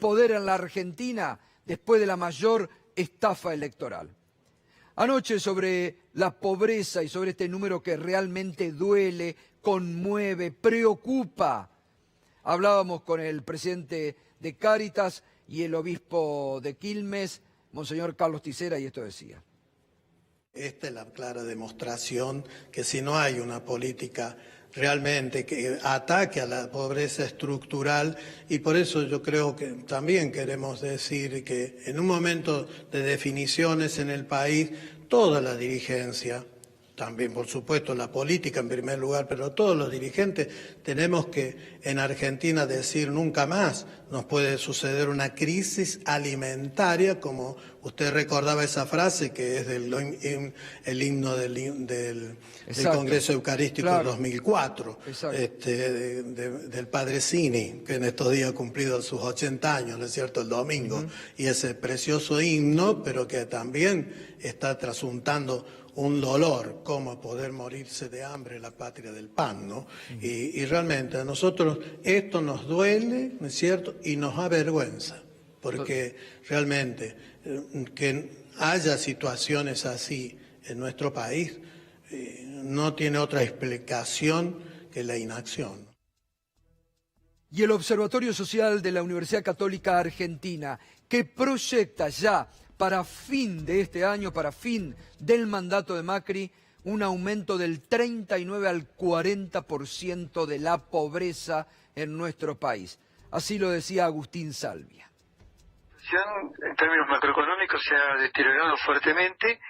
poder en la Argentina después de la mayor estafa electoral. Anoche, sobre la pobreza y sobre este número que realmente duele, conmueve, preocupa, hablábamos con el presidente de Cáritas y el obispo de Quilmes, Monseñor Carlos Tisera, y esto decía. Esta es la clara demostración que si no hay una política realmente que ataque a la pobreza estructural, y por eso yo creo que también queremos decir que en un momento de definiciones en el país, toda la dirigencia, también por supuesto la política en primer lugar, pero todos los dirigentes tenemos que en Argentina decir nunca más nos puede suceder una crisis alimentaria, como usted recordaba esa frase que es el himno del Congreso Eucarístico, claro, 2004, del Padre Cini, que en estos días ha cumplido sus 80 años, ¿no es cierto?, el domingo, y ese precioso himno, pero que también está trasuntando un dolor, como poder morirse de hambre la patria del pan, ¿no? Y realmente a nosotros esto nos duele, ¿no es cierto?, y nos avergüenza, porque realmente que haya situaciones así en nuestro país no tiene otra explicación que la inacción. Y el Observatorio Social de la Universidad Católica Argentina, que proyecta ya para fin de este año, para fin del mandato de Macri, un aumento del 39 al 40% de la pobreza en nuestro país. Así lo decía Agustín Salvia. En términos macroeconómicos se ha deteriorado fuertemente,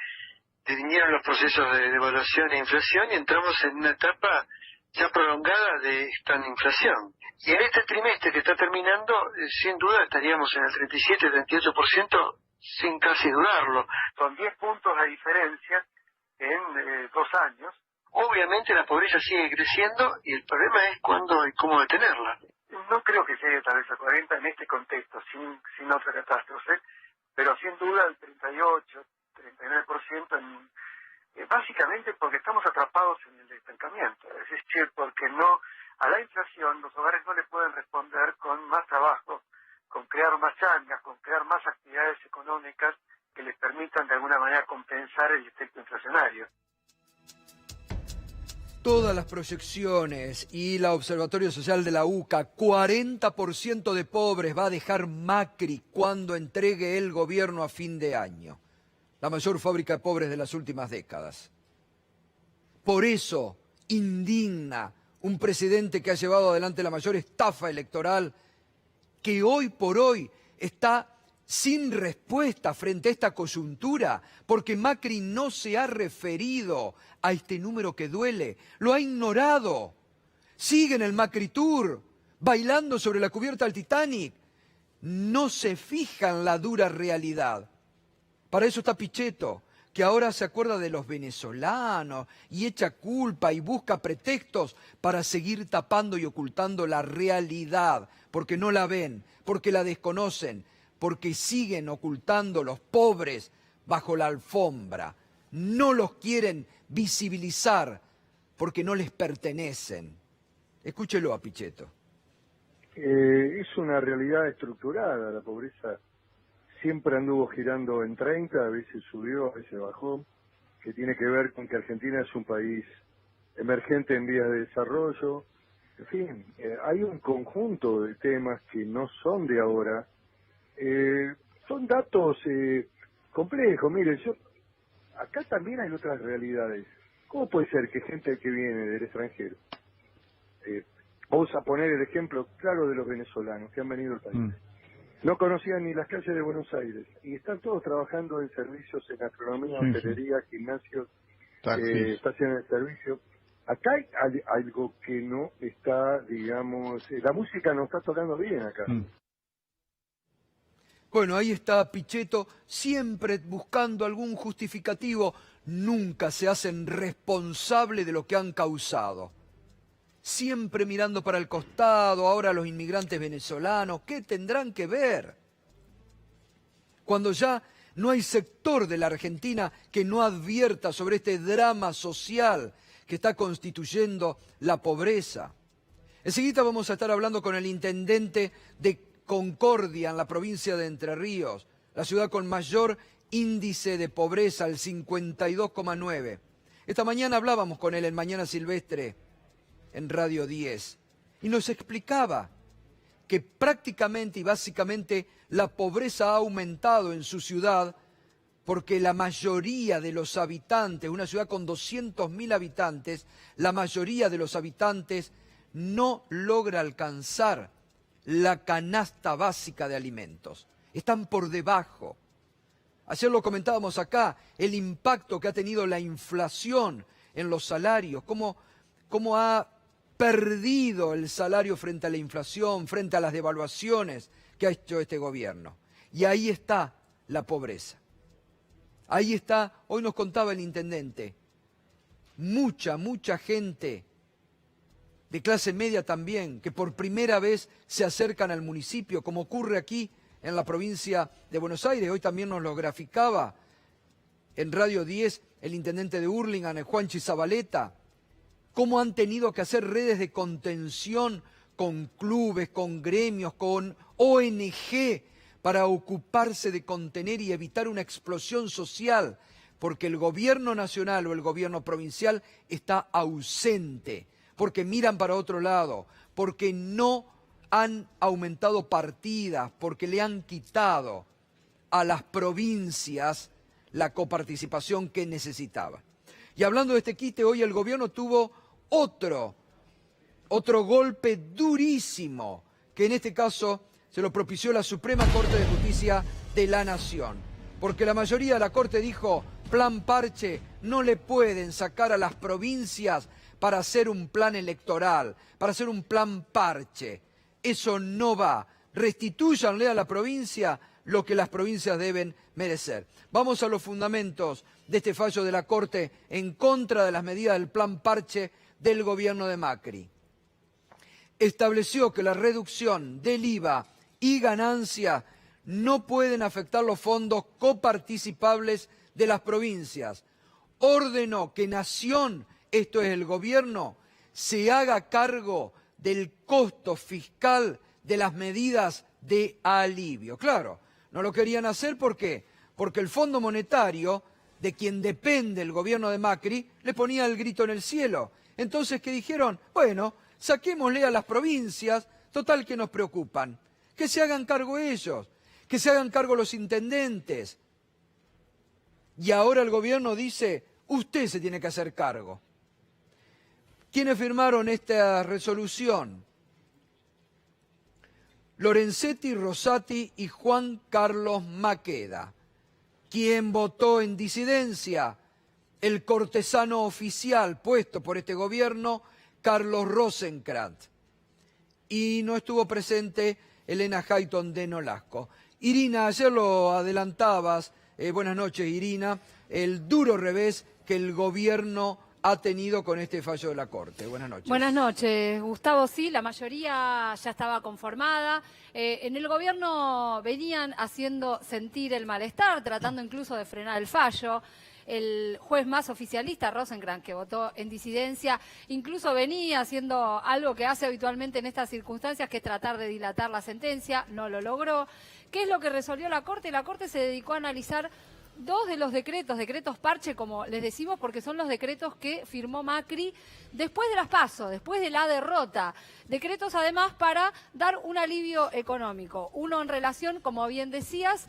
vinieron los procesos de devaluación e inflación y entramos en una etapa ya prolongada de esta inflación. Y en este trimestre que está terminando, sin duda estaríamos en el 37-38%, sin casi dudarlo, con 10 puntos de diferencia en 2 años. Obviamente la pobreza sigue creciendo y el problema es cuándo y cómo detenerla. No creo que llegue tal vez a 40 en este contexto, sin otra catástrofe, pero sin duda el 38, 39%, básicamente porque estamos atrapados en el estancamiento, es decir, porque a la inflación los hogares no le pueden responder con más trabajo, con crear más changas, con crear más actividades económicas que les permitan de alguna manera compensar el efecto inflacionario. Todas las proyecciones y la Observatorio Social de la UCA, 40% de pobres va a dejar Macri cuando entregue el gobierno a fin de año. La mayor fábrica de pobres de las últimas décadas. Por eso indigna un presidente que ha llevado adelante la mayor estafa electoral, que hoy por hoy está sin respuesta frente a esta coyuntura, porque Macri no se ha referido a este número que duele, lo ha ignorado. Sigue en el Macri Tour, bailando sobre la cubierta del Titanic. No se fija en la dura realidad. Para eso está Pichetto, que ahora se acuerda de los venezolanos y echa culpa y busca pretextos para seguir tapando y ocultando la realidad, porque no la ven, porque la desconocen, porque siguen ocultando los pobres bajo la alfombra. No los quieren visibilizar porque no les pertenecen. Escúchelo a Pichetto. Es una realidad estructurada, la pobreza siempre anduvo girando en 30, a veces subió, a veces bajó, que tiene que ver con que Argentina es un país emergente en vías de desarrollo. En fin, hay un conjunto de temas que no son de ahora. Son datos complejos. Mire, acá también hay otras realidades. ¿Cómo puede ser que gente que viene del extranjero, vamos a poner el ejemplo claro de los venezolanos que han venido al país, no conocían ni las calles de Buenos Aires y están todos trabajando en servicios, en gastronomía, hotelería, gimnasios, estaciones de servicio? Acá hay algo que no está, digamos, la música no está tocando bien acá. Bueno, ahí está Pichetto, siempre buscando algún justificativo. Nunca se hacen responsables de lo que han causado. Siempre mirando para el costado, ahora los inmigrantes venezolanos, ¿qué tendrán que ver? Cuando ya no hay sector de la Argentina que no advierta sobre este drama social que está constituyendo la pobreza. Enseguida vamos a estar hablando con el intendente de Concordia, en la provincia de Entre Ríos, la ciudad con mayor índice de pobreza, el 52,9. Esta mañana hablábamos con él en Mañana Silvestre, en Radio 10, y nos explicaba que prácticamente y básicamente la pobreza ha aumentado en su ciudad porque la mayoría de los habitantes, una ciudad con 200.000 habitantes, la mayoría de los habitantes no logra alcanzar la canasta básica de alimentos. Están por debajo. Ayer lo comentábamos acá, el impacto que ha tenido la inflación en los salarios, cómo ha perdido el salario frente a la inflación, frente a las devaluaciones que ha hecho este gobierno. Y ahí está la pobreza. Ahí está, hoy nos contaba el intendente, mucha gente de clase media también, que por primera vez se acercan al municipio, como ocurre aquí en la provincia de Buenos Aires. Hoy también nos lo graficaba en Radio 10 el intendente de Hurlingham, el Juanchi Zabaleta, cómo han tenido que hacer redes de contención con clubes, con gremios, con ONG, para ocuparse de contener y evitar una explosión social, porque el gobierno nacional o el gobierno provincial está ausente, porque miran para otro lado, porque no han aumentado partidas, porque le han quitado a las provincias la coparticipación que necesitaba. Y hablando de este quite, hoy el gobierno tuvo otro golpe durísimo, que en este caso se lo propició la Suprema Corte de Justicia de la Nación. Porque la mayoría de la Corte dijo, plan parche, no le pueden sacar a las provincias para hacer un plan electoral, para hacer un plan parche. Eso no va. Restitúyanle a la provincia lo que las provincias deben merecer. Vamos a los fundamentos de este fallo de la Corte en contra de las medidas del plan parche del gobierno de Macri. Estableció que la reducción del IVA y ganancia no pueden afectar los fondos coparticipables de las provincias. Ordenó que Nación, esto es el gobierno, se haga cargo del costo fiscal de las medidas de alivio. Claro, no lo querían hacer, ¿por qué? Porque el Fondo Monetario, de quien depende el gobierno de Macri, le ponía el grito en el cielo. Entonces, ¿qué dijeron? Bueno, saquémosle a las provincias, total que nos preocupan. Que se hagan cargo ellos, que se hagan cargo los intendentes. Y ahora el gobierno dice, usted se tiene que hacer cargo. ¿Quiénes firmaron esta resolución? Lorenzetti, Rosati y Juan Carlos Maqueda. ¿Quién votó en disidencia? El cortesano oficial puesto por este gobierno, Carlos Rosenkrantz. Y no estuvo presente Elena Hayton de Nolasco. Irina, ayer lo adelantabas, buenas noches Irina, el duro revés que el gobierno ha tenido con este fallo de la Corte. Buenas noches. Buenas noches, Gustavo. Sí, la mayoría ya estaba conformada. En el gobierno venían haciendo sentir el malestar, tratando incluso de frenar el fallo. El juez más oficialista, Rosenkrantz, que votó en disidencia, incluso venía haciendo algo que hace habitualmente en estas circunstancias, que es tratar de dilatar la sentencia, no lo logró. ¿Qué es lo que resolvió la Corte? La Corte se dedicó a analizar dos de los decretos parche, como les decimos, porque son los decretos que firmó Macri después de las PASO, después de la derrota. Decretos además para dar un alivio económico. Uno en relación, como bien decías,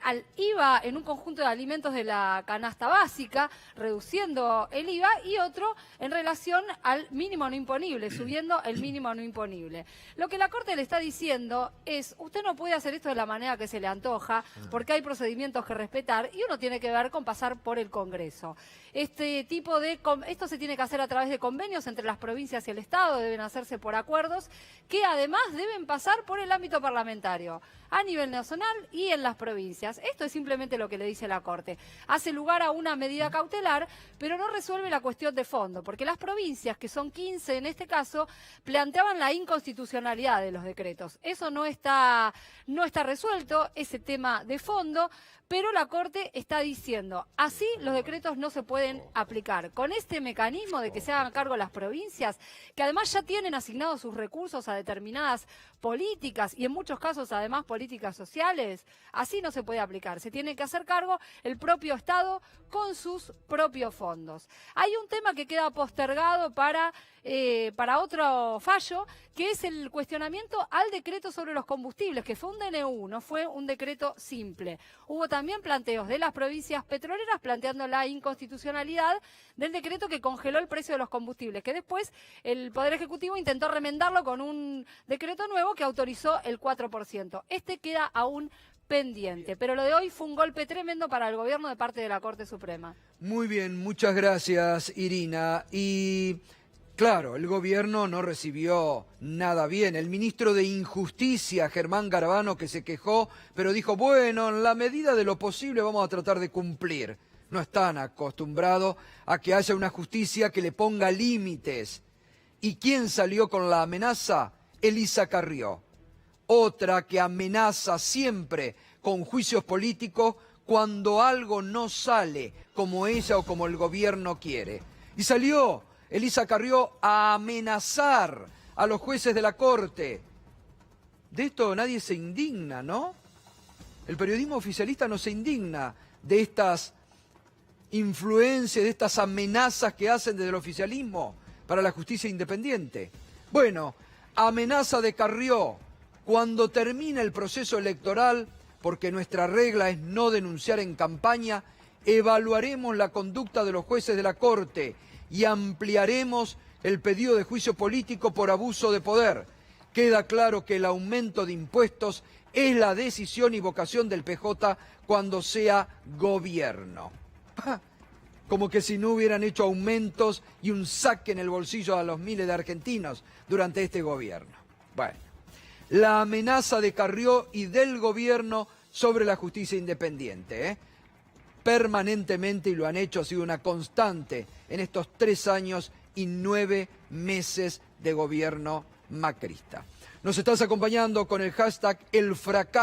al IVA en un conjunto de alimentos de la canasta básica, reduciendo el IVA, y otro en relación al mínimo no imponible, subiendo el mínimo no imponible. Lo que la Corte le está diciendo es, usted no puede hacer esto de la manera que se le antoja, porque hay procedimientos que respetar, y uno tiene que ver con pasar por el Congreso. Esto se tiene que hacer a través de convenios entre las provincias y el Estado, deben hacerse por acuerdos, que además deben pasar por el ámbito parlamentario, a nivel nacional y en las provincias. provincias. Esto es simplemente lo que le dice la Corte. Hace lugar a una medida cautelar, pero no resuelve la cuestión de fondo, porque las provincias, que son 15 en este caso, planteaban la inconstitucionalidad de los decretos. Eso no está resuelto, ese tema de fondo, pero la Corte está diciendo, así los decretos no se pueden aplicar. Con este mecanismo de que se hagan cargo las provincias, que además ya tienen asignados sus recursos a determinadas políticas y en muchos casos además políticas sociales, así no se puede aplicar. Se tiene que hacer cargo el propio Estado con sus propios fondos. Hay un tema que queda postergado para otro fallo, que es el cuestionamiento al decreto sobre los combustibles, que fue un DNU, no fue un decreto simple. Hubo también planteos de las provincias petroleras planteando la inconstitucionalidad del decreto que congeló el precio de los combustibles, que después el Poder Ejecutivo intentó remendarlo con un decreto nuevo que autorizó el 4%. Este queda aún pendiente, pero lo de hoy fue un golpe tremendo para el gobierno de parte de la Corte Suprema. Muy bien, muchas gracias, Irina. Y claro, el gobierno no recibió nada bien. El ministro de Injusticia, Germán Garabano, que se quejó, pero dijo, bueno, en la medida de lo posible vamos a tratar de cumplir. No están acostumbrados a que haya una justicia que le ponga límites. ¿Y quién salió con la amenaza? Elisa Carrió. Otra que amenaza siempre con juicios políticos cuando algo no sale como ella o como el gobierno quiere. Y salió Elisa Carrió a amenazar a los jueces de la Corte. De esto nadie se indigna, ¿no? El periodismo oficialista no se indigna de estas influencias, de estas amenazas que hacen desde el oficialismo para la justicia independiente. Bueno, amenaza de Carrió. Cuando termine el proceso electoral, porque nuestra regla es no denunciar en campaña, evaluaremos la conducta de los jueces de la Corte y ampliaremos el pedido de juicio político por abuso de poder. Queda claro que el aumento de impuestos es la decisión y vocación del PJ cuando sea gobierno. Como que si no hubieran hecho aumentos y un saque en el bolsillo a los miles de argentinos durante este gobierno. Bueno, la amenaza de Carrió y del gobierno sobre la justicia independiente, permanentemente, y lo han hecho, ha sido una constante en estos 3 años y 9 meses de gobierno macrista. Nos estás acompañando con el hashtag El Fracaso.